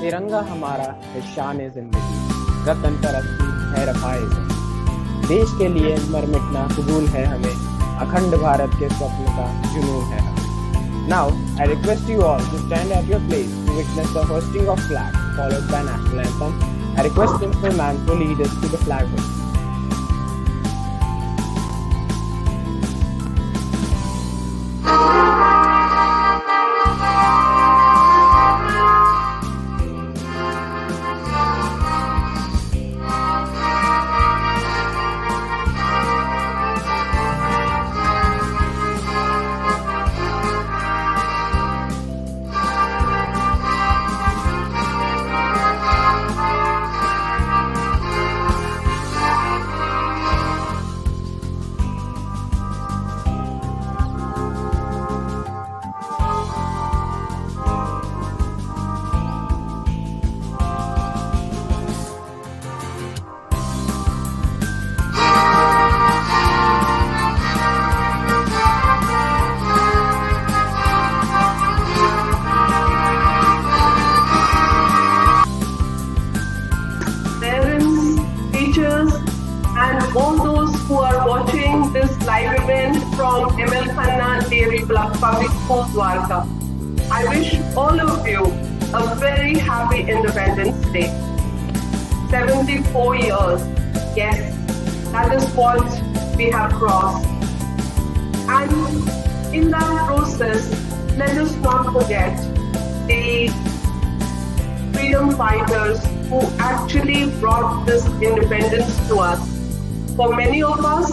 तिरंगा हमारा है शान जिंदगी, वतन परस्ती है रफ़ाए ज़िंदगी। देश के लिए मर मिटना कबूल है हमें, अखंड भारत के स्वप्न का जुनून है हमें। Now, I request you all to stand at your place to witness the hoisting of flag, followed by national anthem. I request Principal Ma'am to lead us to the flag hoisting. And all those who are watching this live event from ML Khanna Dairy Public School, Dwarka. I wish all of you a very happy Independence Day. 74 years, yes, that is what we have crossed. And in that process, let us not forget the freedom fighters who actually brought this independence to us. For many of us,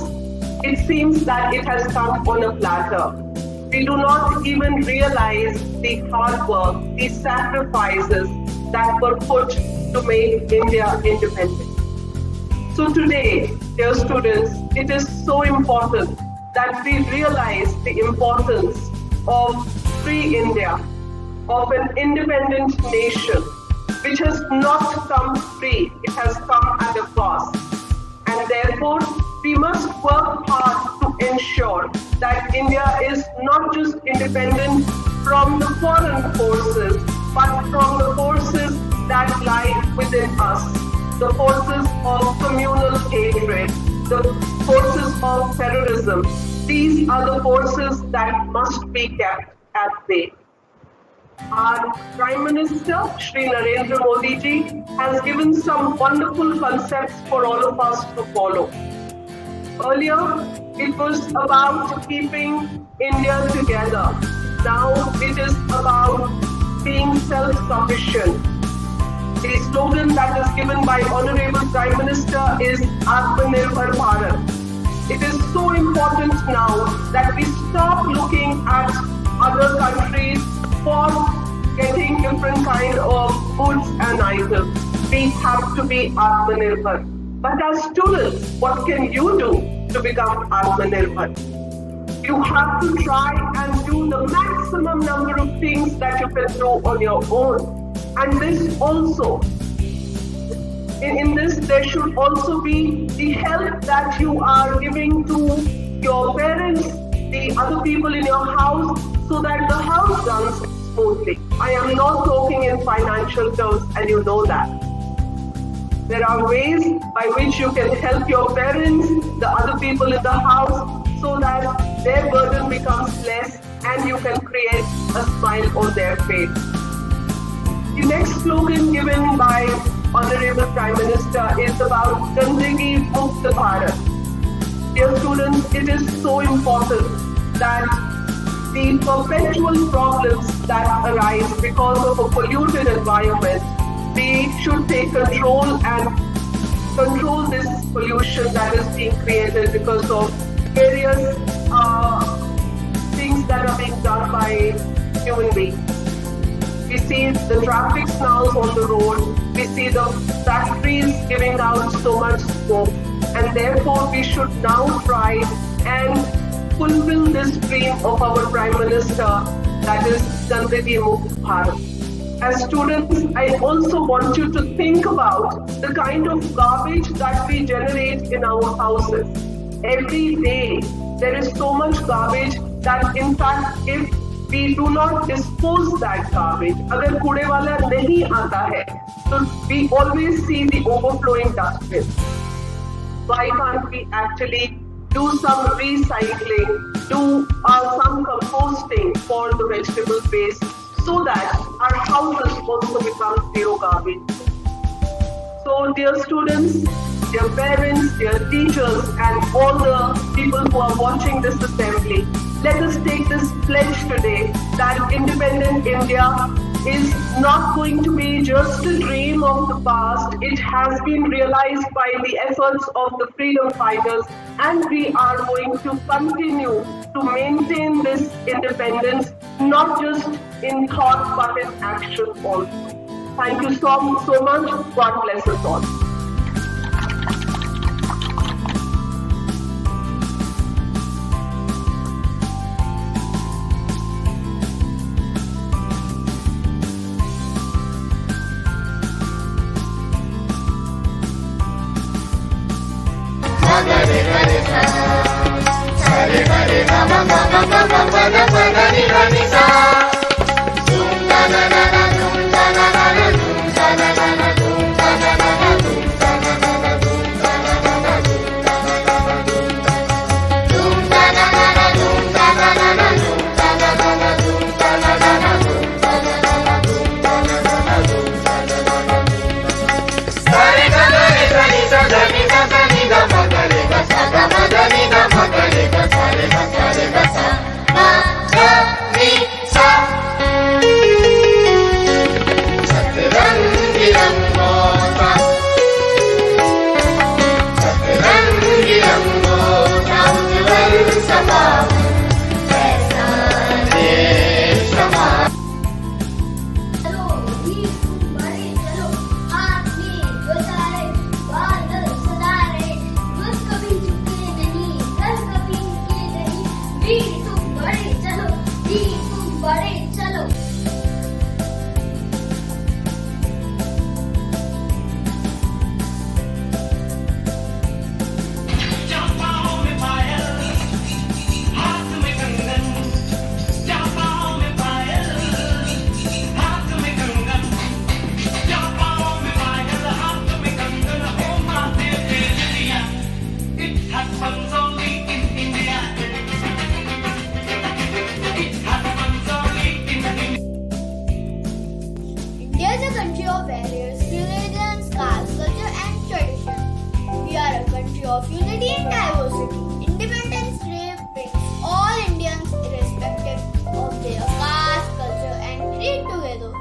it seems that it has come on a platter. We do not even realize the hard work, the sacrifices that were put to make India independent. So today, dear students, it is so important that we realize the importance of free India, of an independent nation, which has not come free, it has come at a cost. And therefore, we must work hard to ensure that India is not just independent from the foreign forces, but from the forces that lie within us, the forces of communal hatred, the forces of terrorism. These are the forces that must be kept at bay. Our Prime Minister, Shri Narendra Modi ji, has given some wonderful concepts for all of us to follow. Earlier, it was about keeping India together. Now it is about being self-sufficient. The slogan that is given by Honorable Prime Minister is Atmanirbhar Bharat. It is so important now that we stop looking at other countries for getting different kind of goods and items. We have to be Atmanirbhar. But as students, what can you do to become Atmanirbhar? You have to try and do the maximum number of things that you can do on your own. And this also, in this, there should also be the help that you are giving to your parents, the other people in your house, so that the house runs smoothly. I am not talking in financial terms, and you know that. There are ways by which you can help your parents, the other people in the house, so that their burden becomes less and you can create a smile on their face. The next slogan given by Honorable Prime Minister is about Gandagi Mukt Bharat. Dear students, it is so important that the perpetual problems that arise because of a polluted environment, we should take control and control this pollution that is being created because of various things that are being done by human beings. We see the traffic snarls on the road, we see the factories giving out so much smoke, and therefore we should now try and fulfill this dream of our Prime Minister, that is Gandagi Mukt Bharat. As students, I also want you to think about the kind of garbage that we generate in our houses. Every day, there is so much garbage that in fact, if we do not dispose that garbage. अगर कूड़े वाला नहीं आता है, तो we always see the overflowing dustbin. Why can't we actually do some recycling, do some composting for the vegetable waste so that our houses also become zero garbage? So dear students, dear parents, dear teachers and all the people who are watching this assembly, let us take this pledge today that independent India is not going to be just a dream of the past. It has been realized by the efforts of the freedom fighters, and we are going to continue to maintain this independence, not just in thought but in action also. Thank you so much. God bless us all. Of unity and diversity. Independence Day brings all Indians, irrespective of their caste, culture, and creed, together.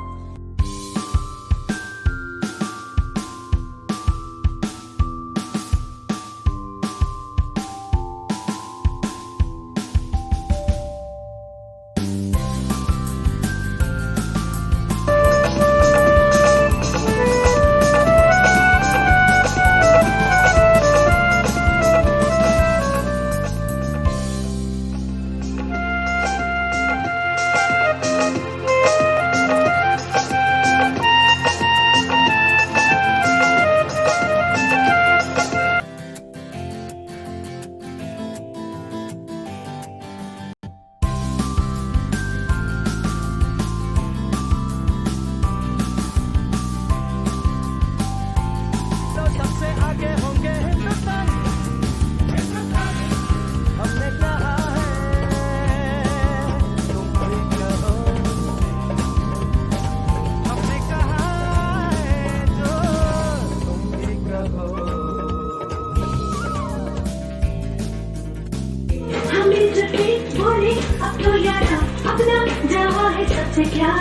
बोले अब तो यारा अपना जवा है सबसे क्या